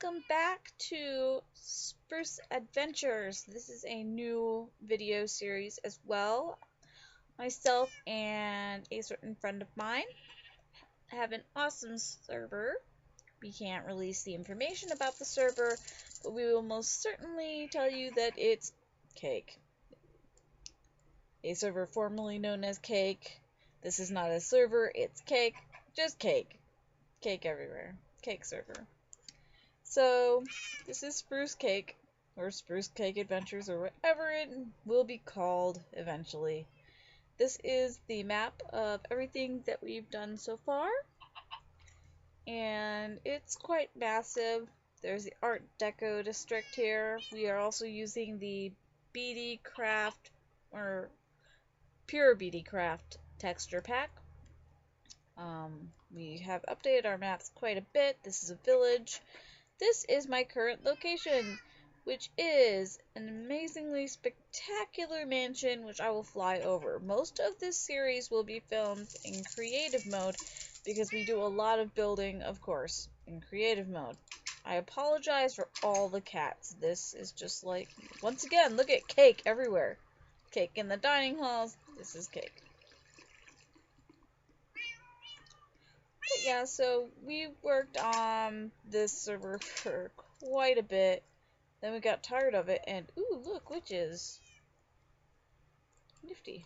welcome back to Spruce Adventures. This is a new video series as well. Myself and a certain friend of mine have an awesome server. We can't release the information about the server, but we will most certainly tell you that it's Cake. A server formerly known as Cake. This is not a server, it's Cake. Just Cake. Cake everywhere. Cake server. So, this is Sprucecake, or Sprucecake Adventures, or whatever it will be called eventually. This is the map of everything that we've done so far, and it's quite massive. There's the Art Deco district here. We are also using the BD Craft, or Pure BD Craft texture pack. We have updated our maps quite a bit. This is a village. This is my current location, which is an amazingly spectacular mansion which I will fly over. Most of this series will be filmed in creative mode because we do a lot of building, of course, in creative mode. I apologize for all the cats. This is just like, once again, look at Cake everywhere. Cake in the dining halls. This is Cake. But yeah, so we worked on this server for quite a bit. Then we got tired of it, and ooh, look, witches. Nifty.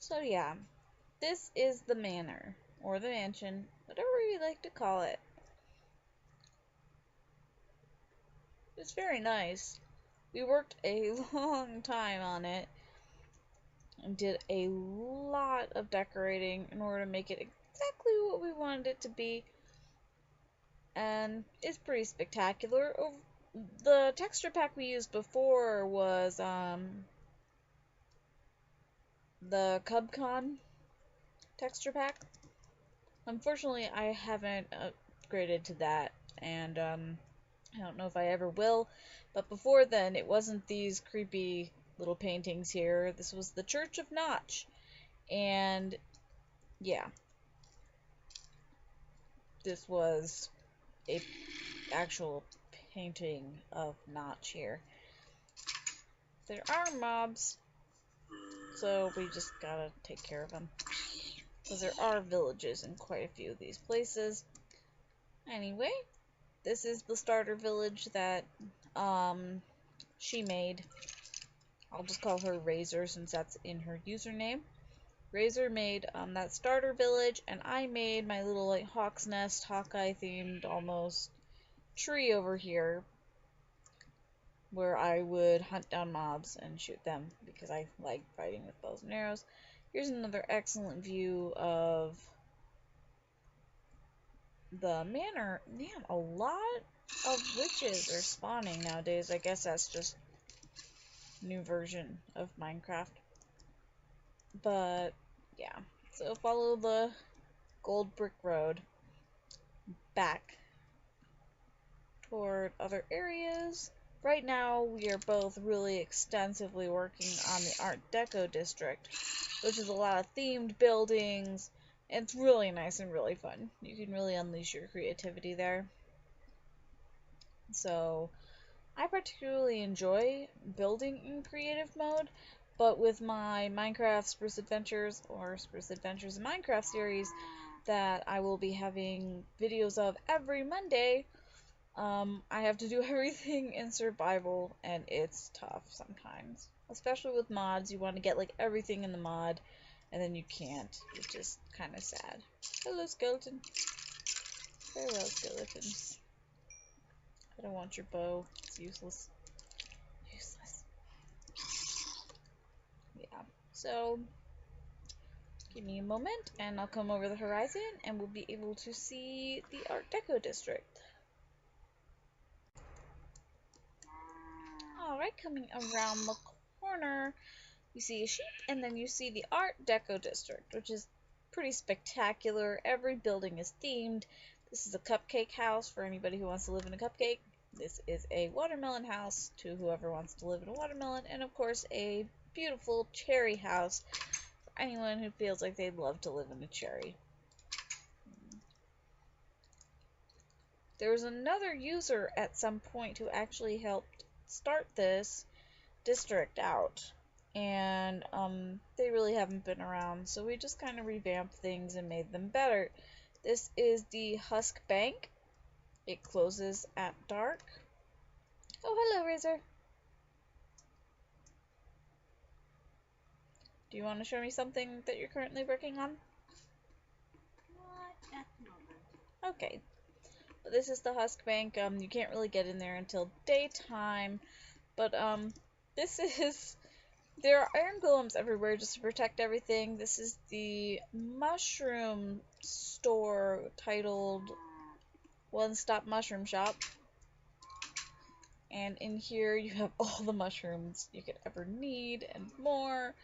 So yeah, this is the manor, or the mansion, whatever you like to call it. It's very nice. We worked a long time on it, and did a lot of decorating in order to make it exactly what we wanted it to be, and it's pretty spectacular. The texture pack we used before was the CubCon texture pack. Unfortunately, I haven't upgraded to that, and I don't know if I ever will, but before then it wasn't these creepy little paintings here. This was the Church of Notch, and yeah, this was a actual painting of Notch here. There are mobs, so we just gotta take care of them, because there are villages in quite a few of these places. Anyway, this is the starter village that she made. I'll just call her Razer since that's in her username. Razer made that starter village, and I made my little like hawk's nest, Hawkeye themed almost tree over here, where I would hunt down mobs and shoot them because I like fighting with bows and arrows. Here's another excellent view of the manor. Man, a lot of witches are spawning nowadays. I guess that's just new version of Minecraft. But yeah, so follow the gold brick road back toward other areas. Right now we are both really extensively working on the Art Deco district, which is a lot of themed buildings. And it's really nice and really fun. You can really unleash your creativity there. So I particularly enjoy building in creative mode, but with my Minecraft Spruce Adventures, or Spruce Adventures in Minecraft series that I will be having videos of every Monday, I have to do everything in survival, and it's tough sometimes. Especially with mods, you want to get like everything in the mod, and then you can't, which is kind of sad. Hello, skeleton. Farewell, skeletons. I don't want your bow. It's useless. Useless. Yeah. So, give me a moment, and I'll come over the horizon, and we'll be able to see the Art Deco district. Alright, coming around the corner, you see a sheep, and then you see the Art Deco district, which is pretty spectacular. Every building is themed. This is a cupcake house for anybody who wants to live in a cupcake. This is a watermelon house to whoever wants to live in a watermelon, and of course a beautiful cherry house for anyone who feels like they'd love to live in a cherry. There was another user at some point who actually helped start this district out, and they really haven't been around, so we just kind of revamped things and made them better. This is the Husk Bank. It closes at dark. Oh, hello, Razer. Do you want to show me something that you're currently working on? Not at the moment. Okay. But this is the Husk Bank. You can't really get in there until daytime, but this is... There are iron golems everywhere just to protect everything. This is the mushroom store titled One Stop Mushroom Shop. And in here you have all the mushrooms you could ever need and more.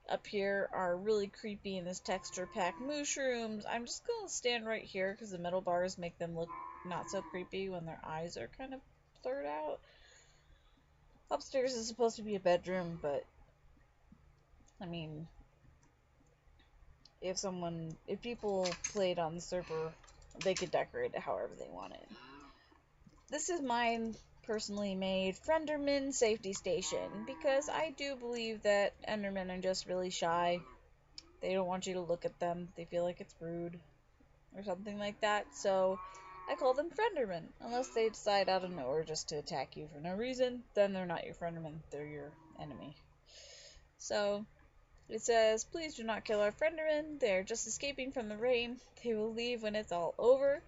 Up here are really creepy in this texture pack mushrooms. I'm just going to stand right here because the metal bars make them look not so creepy when their eyes are kind of blurred out. Upstairs is supposed to be a bedroom, but I mean, if people played on the server, they could decorate it however they wanted. This is mine personally made Frienderman safety station, because I do believe that Endermen are just really shy. They don't want you to look at them. They feel like it's rude or something like that. So I call them Friendermen. Unless they decide out of nowhere just to attack you for no reason, then they're not your Frienderman. They're your enemy. So it says, please do not kill our Friendermen. They're just escaping from the rain. They will leave when it's all over.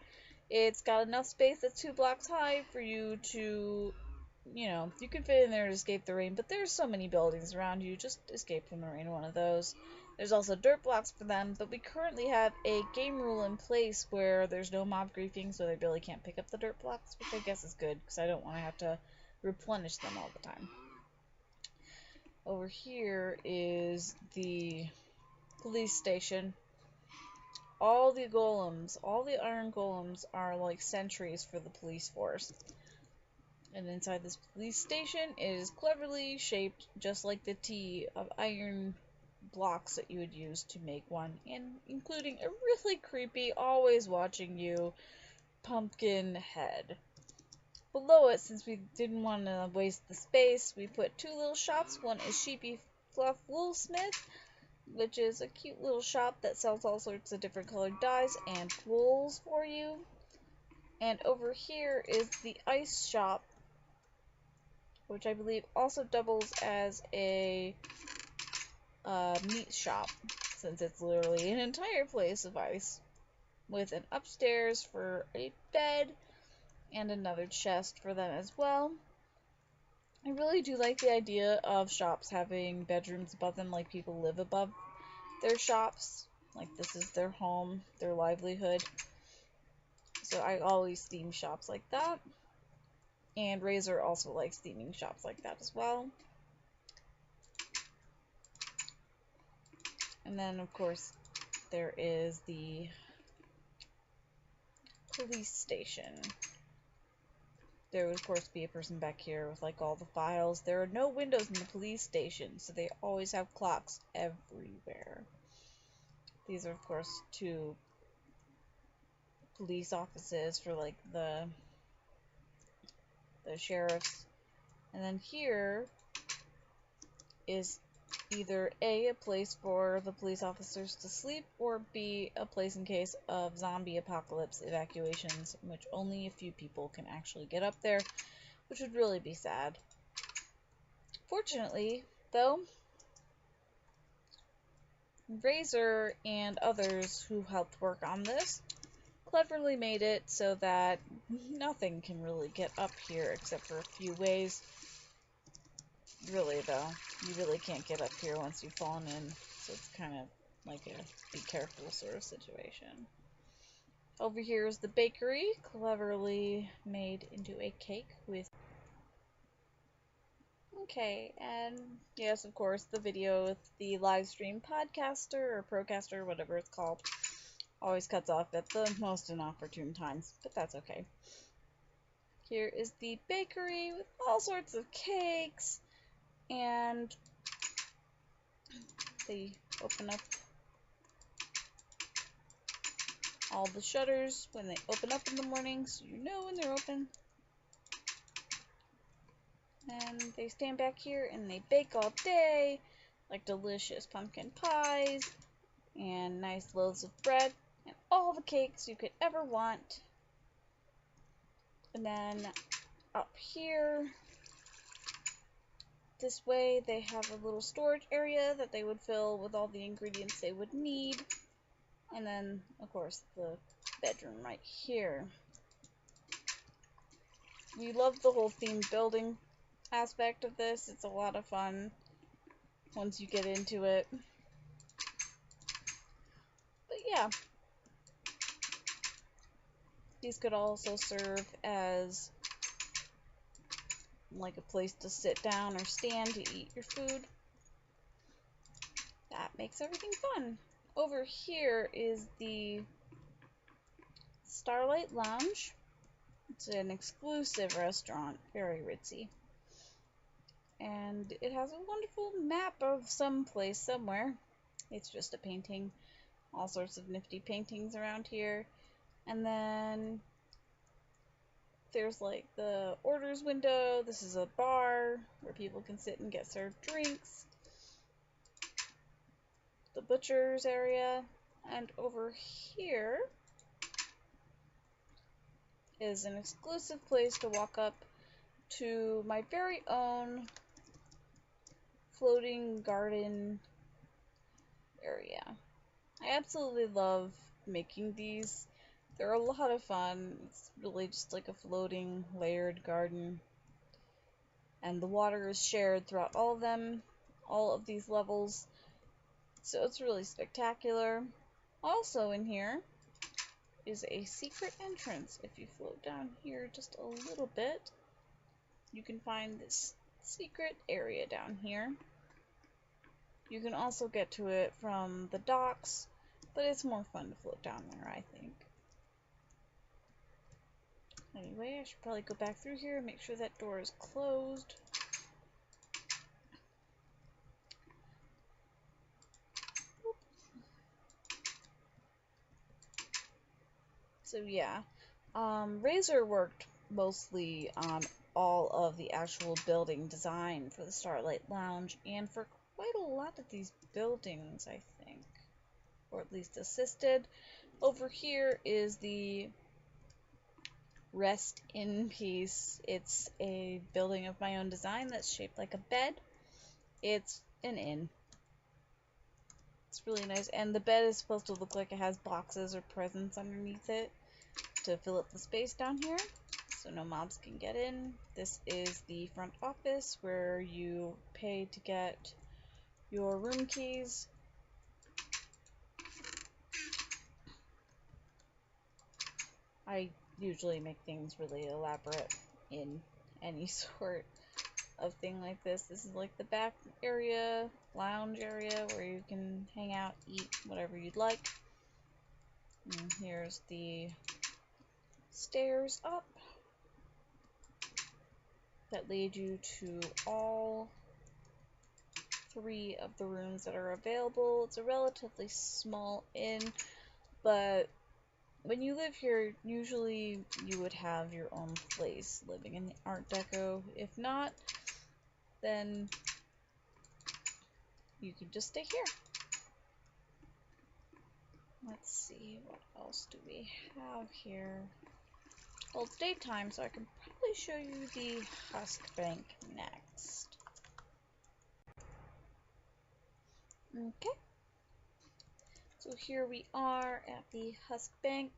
It's got enough space that's 2 blocks high for you to, you can fit in there to escape the rain, but there's so many buildings around you, just escape from the rain in one of those. There's also dirt blocks for them, but we currently have a game rule in place where there's no mob griefing, so they really can't pick up the dirt blocks, which I guess is good, because I don't want to have to replenish them all the time. Over here is the police station. All the golems, all the iron golems are like sentries for the police force. And inside this police station is cleverly shaped just like the T of iron blocks that you would use to make one, and including a really creepy, always watching you pumpkin head. Below it, since we didn't want to waste the space, we put 2 little shops. One is Sheepy Fluff Woolsmith, which is a cute little shop that sells all sorts of different colored dyes and wools for you. And over here is the ice shop, which I believe also doubles as a meat shop, since it's literally an entire place of ice, with an upstairs for a bed and another chest for them as well. I really do like the idea of shops having bedrooms above them, like people live above their shops, like this is their home, their livelihood. So I always theme shops like that, and Razer also likes theming shops like that as well. And then of course there is the police station. There would of course be a person back here with like all the files. There are no windows in the police station, so they always have clocks everywhere. These are of course 2 police offices for like the sheriffs. And then here is either A, a place for the police officers to sleep, or B, a place in case of zombie apocalypse evacuations, in which only a few people can actually get up there, which would really be sad. Fortunately, though, Razer and others who helped work on this cleverly made it so that nothing can really get up here except for a few ways. Really, though, you really can't get up here once you've fallen in, so it's kind of like a be careful sort of situation. Over here is the bakery, cleverly made into a cake with... Okay, and yes, of course, the video with the live stream podcaster or procaster, whatever it's called, always cuts off at the most inopportune times, but that's okay. Here is the bakery with all sorts of cakes, and the open up all the shutters when they open up in the morning, so you know when they're open. And they stand back here and they bake all day, like delicious pumpkin pies and nice loaves of bread and all the cakes you could ever want. And then up here, this way, they have a little storage area that they would fill with all the ingredients they would need. And then, of course, the bedroom right here. We love the whole themed building aspect of this. It's a lot of fun once you get into it. But yeah. These could also serve as like a place to sit down or stand to eat your food. That makes everything fun. Over here is the Starlight Lounge. It's an exclusive restaurant, very ritzy. And it has a wonderful map of some place somewhere. It's just a painting. All sorts of nifty paintings around here. And then there's like the orders window. This is a bar where people can sit and get served drinks. The butcher's area. And over here is an exclusive place to walk up to my very own floating garden area. I absolutely love making these. They're a lot of fun. It's really just like a floating layered garden. And the water is shared throughout all of them, all of these levels. So it's really spectacular. Also in here is a secret entrance. If you float down here just a little bit, you can find this secret area down here. You can also get to it from the docks, but it's more fun to float down there, I think. Anyway, I should probably go back through here and make sure that door is closed. So yeah, Razer worked mostly on all of the actual building design for the Starlight Lounge and for quite a lot of these buildings, I think, or at least assisted. Over here is the Rest in Peace. It's a building of my own design that's shaped like a bed. It's an inn. It's really nice, and the bed is supposed to look like it has boxes or presents underneath it to fill up the space down here, so no mobs can get in. This is the front office where you pay to get your room keys. I usually make things really elaborate in any sort of thing like this. This is like the back area, lounge area, where you can hang out, eat whatever you'd like. And here's the stairs up that lead you to all 3 of the rooms that are available. It's a relatively small inn, but when you live here, usually you would have your own place living in the Art Deco. If not, then you could just stay here. Let's see, what else do we have here? Well, it's daytime, so I can probably show you the Husk Bank next. Okay. So here we are at the Husk Bank.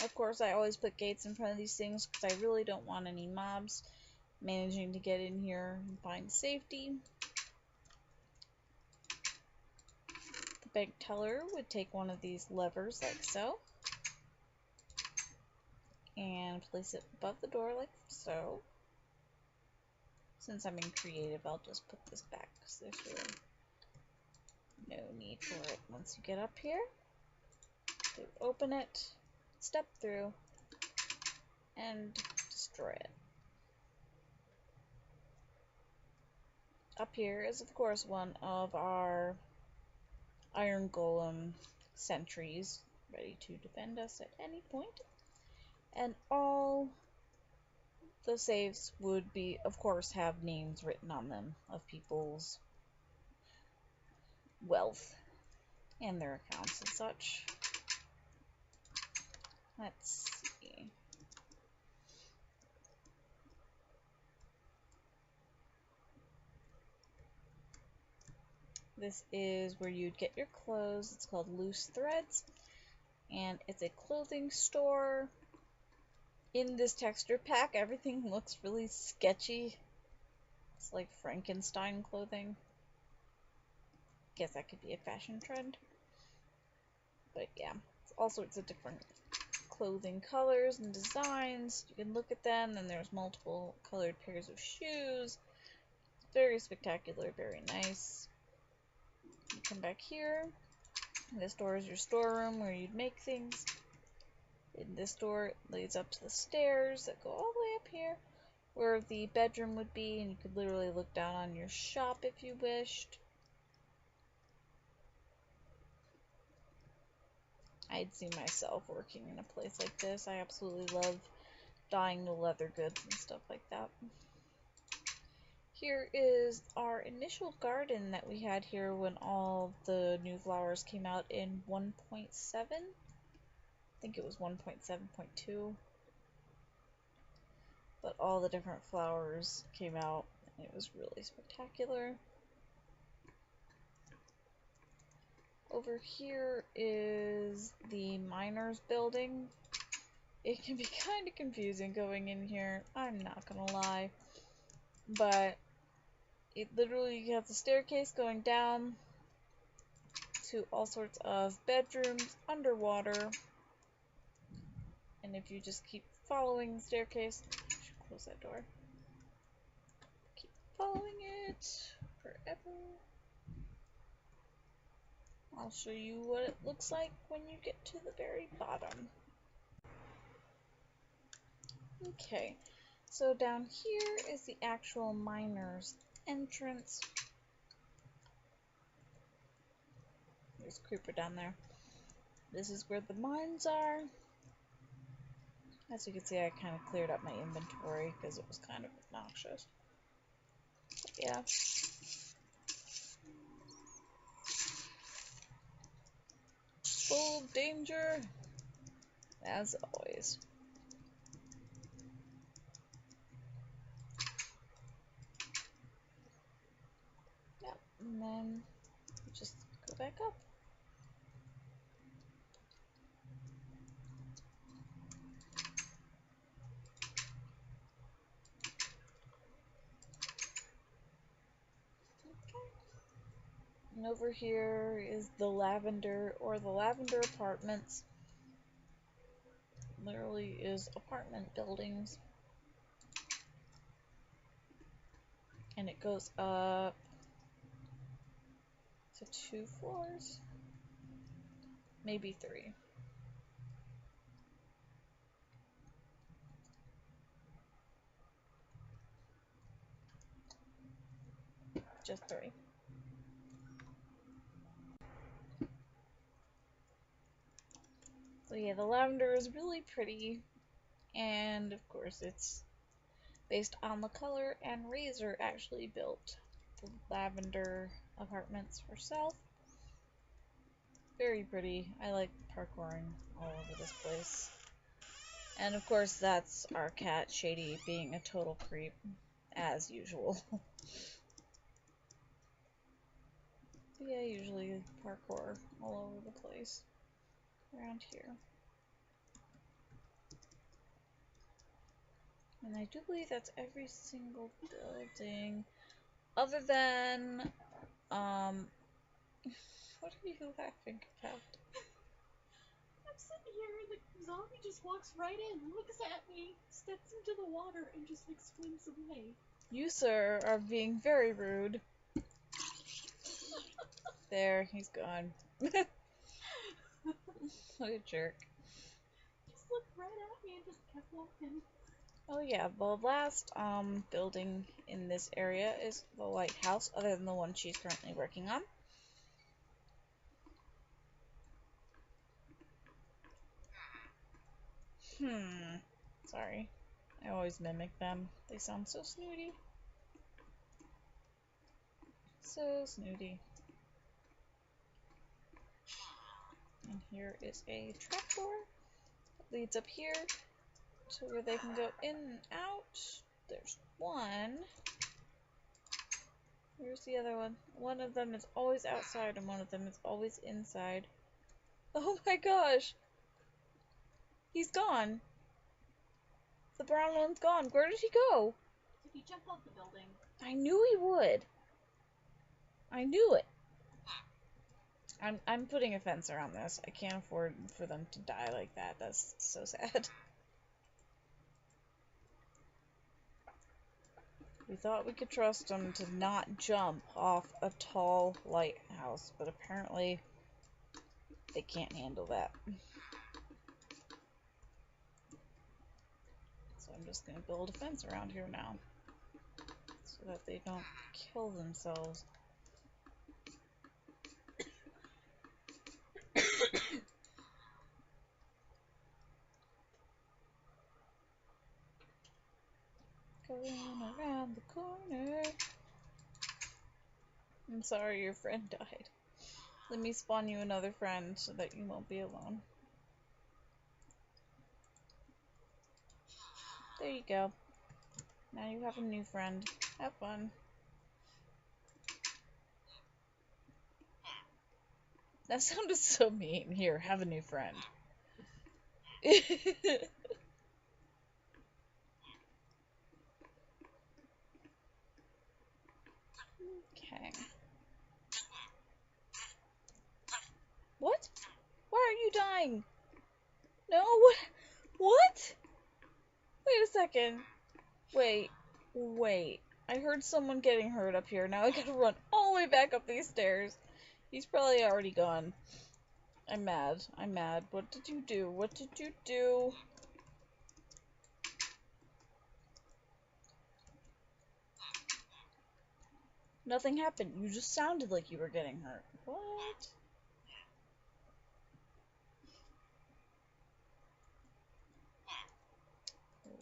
Of course, I always put gates in front of these things because I really don't want any mobs managing to get in here and find safety. The bank teller would take one of these levers like so and place it above the door like so. Since I'm being creative, I'll just put this back because there's really no need for it. Once you get up here, you open it, step through, and destroy it. Up here is, of course, one of our iron golem sentries ready to defend us at any point. And all the saves would be, of course, have names written on them of people's wealth and their accounts and such. Let's see. This is where you'd get your clothes. It's called Loose Threads, and it's a clothing store. In this texture pack, everything looks really sketchy. It's like Frankenstein clothing. Guess that could be a fashion trend. But yeah, it's all sorts of different clothing colors and designs. You can look at them, and there's multiple colored pairs of shoes. Very spectacular, very nice. You come back here. This door is your storeroom where you'd make things. In this door, it leads up to the stairs that go all the way up here, where the bedroom would be, and you could literally look down on your shop if you wished. I'd see myself working in a place like this. I absolutely love dyeing the leather goods and stuff like that. Here is our initial garden that we had here when all the new flowers came out in 1.7. I think it was 1.7.2. But all the different flowers came out, and it was really spectacular. Over here is the miners building. It can be kind of confusing going in here, I'm not gonna lie. But it literally, you have the staircase going down to all sorts of bedrooms underwater. And if you just keep following the staircase, I should close that door. Keep following it forever. I'll show you what it looks like when you get to the very bottom. Okay, so down here is the actual miner's entrance. There's a creeper down there. This is where the mines are. As you can see, I kind of cleared up my inventory because it was kind of obnoxious. But yeah. Full of danger, as always. Yep, and then just go back up. And over here is the lavender, or the lavender apartments. Literally is apartment buildings. And it goes up to 2 floors. Maybe 3. Just 3. So yeah, the lavender is really pretty, and of course it's based on the color, and Razer actually built the lavender apartments herself. Very pretty. I like parkouring all over this place. And of course that's our cat, Shady, being a total creep, as usual. But yeah, usually parkour all over the place around here. And I do believe that's every single building, other than, what are you laughing about? I'm sitting here and the zombie just walks right in, looks at me, steps into the water, and just like swims away. You, sir, are being very rude. There, he's gone. What a jerk. Just looked right at me and just kept walking. Oh yeah, the last building in this area is the lighthouse, other than the one she's currently working on. Sorry. I always mimic them. They sound so snooty. So snooty. And here is a trapdoor that leads up here to where they can go in and out. There's one. Where's the other one? One of them is always outside and one of them is always inside. Oh my gosh! He's gone! The brown one's gone. Where did he go? If you jump off the building. I knew he would. I knew it. I'm putting a fence around this. I can't afford for them to die like that. That's so sad. We thought we could trust them to not jump off a tall lighthouse, but apparently they can't handle that. So I'm just going to build a fence around here now so that they don't kill themselves. Going around the corner. I'm sorry your friend died. Let me spawn you another friend so that you won't be alone. There you go. Now you have a new friend. Have fun. That sounded so mean. Here, have a new friend. Okay. What? Why are you dying? No, what? What? Wait a second. Wait. I heard someone getting hurt up here. Now I gotta run all the way back up these stairs. He's probably already gone. I'm mad. What did you do? What did you do? Nothing happened. You just sounded like you were getting hurt. What?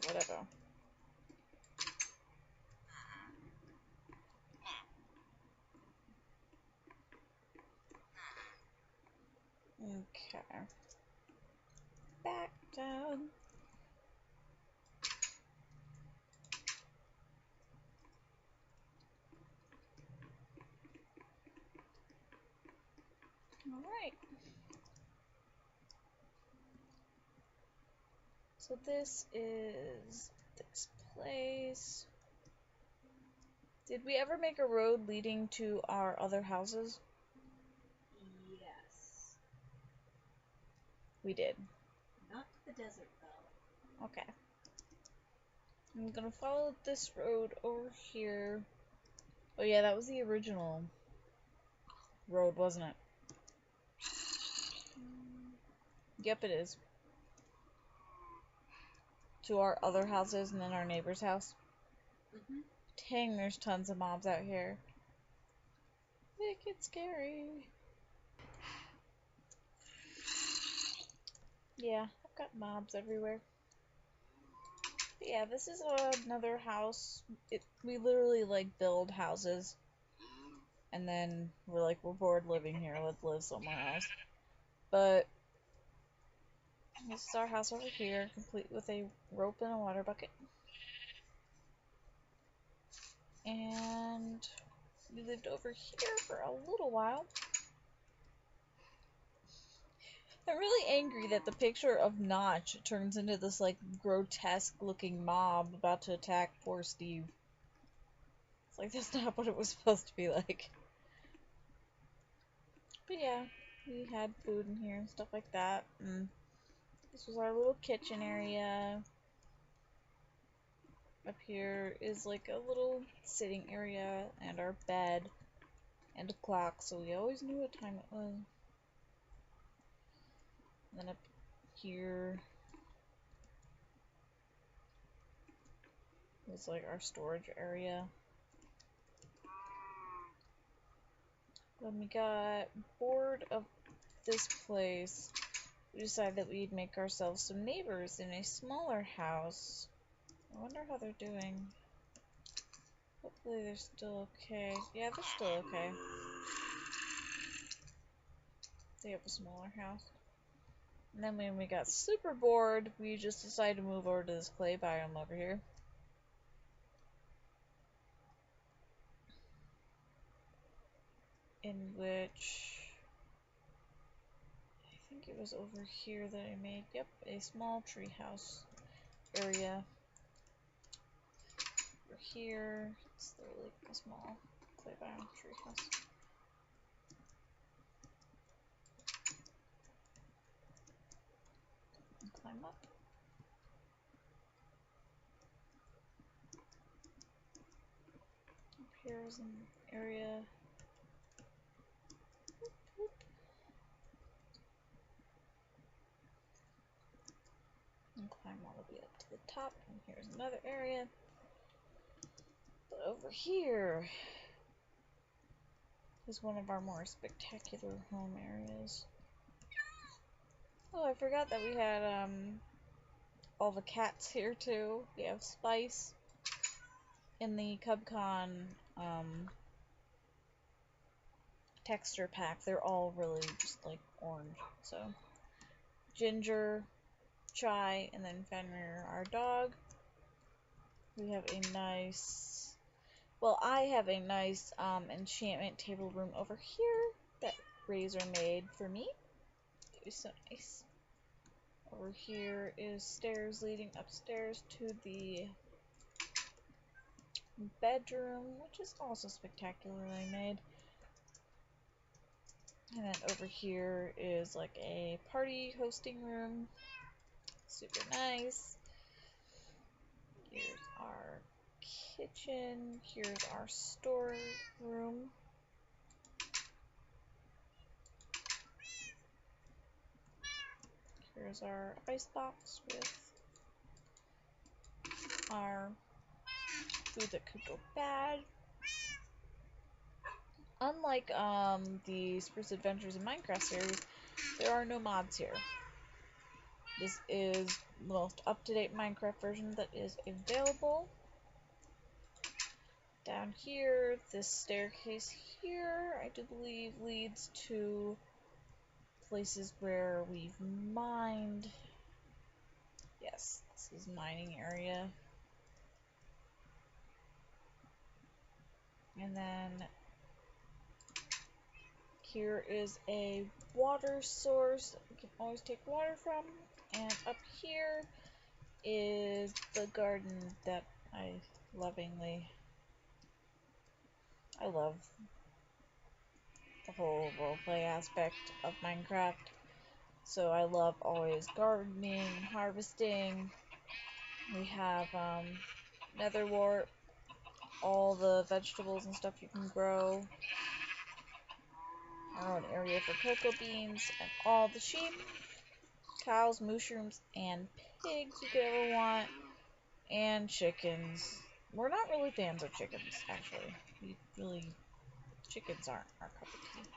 Whatever. Okay. Back down. Alright. So this is this place. Did we ever make a road leading to our other houses? Yes. We did. Not to the desert, though. Okay. I'm gonna follow this road over here. Oh yeah, that was the original road, wasn't it? Yep, it is. To our other houses and then our neighbor's house. Mm-hmm. Dang, there's tons of mobs out here. It gets scary. Yeah, I've got mobs everywhere. But yeah, this is another house. We literally like build houses. And then we're like, we're bored living here, let's live somewhere else. But this is our house over here, complete with a rope and a water bucket. And we lived over here for a little while. I'm really angry that the picture of Notch turns into this like grotesque looking mob about to attack poor Steve. It's like, that's not what it was supposed to be like. But yeah, we had food in here and stuff like that. And this was our little kitchen area. Up here is like a little sitting area and our bed and a clock, so we always knew what time it was. And then up here was like our storage area. Then we got bored of this place we decided that we'd make ourselves some neighbors in a smaller house. I wonder how they're doing. Hopefully they're still okay. Yeah, they're still okay. They have a smaller house. And then when we got super bored, we just decided to move over to this clay biome over here. In which, I think it was over here that I made, yep, a small treehouse area. Over here, it's literally a small clay biome treehouse. Climb up. Up here is an area. And climb all the way up to the top. And here's another area. But over here is one of our more spectacular home areas. Oh, I forgot that we had all the cats here too. We have Spice in the CubCon texture pack. They're all really just like orange. So Ginger, Chai, and then Fenrir, our dog. We have a nice, well, I have a nice enchantment table room over here that Razer made for me. It was so nice. Over here is stairs leading upstairs to the bedroom, which is also spectacularly made. And then over here is like a party hosting room. Super nice. Here's our kitchen. Here's our storeroom. Here's our icebox with our food that could go bad. Unlike the Spruce Adventures in Minecraft series, there are no mods here. This is the most up-to-date Minecraft version that is available. Down here, this staircase here, I do believe leads to places where we've mined. Yes, this is mining area. And then here is a water source that we can always take water from. And up here is the garden that I love the whole roleplay aspect of Minecraft. So I love always gardening and harvesting. We have nether wart, all the vegetables and stuff you can grow. Our own area for cocoa beans and all the sheep, cows, mushrooms, and pigs you could ever want. And chickens. We're not really fans of chickens, actually. Chickens aren't our cup of tea.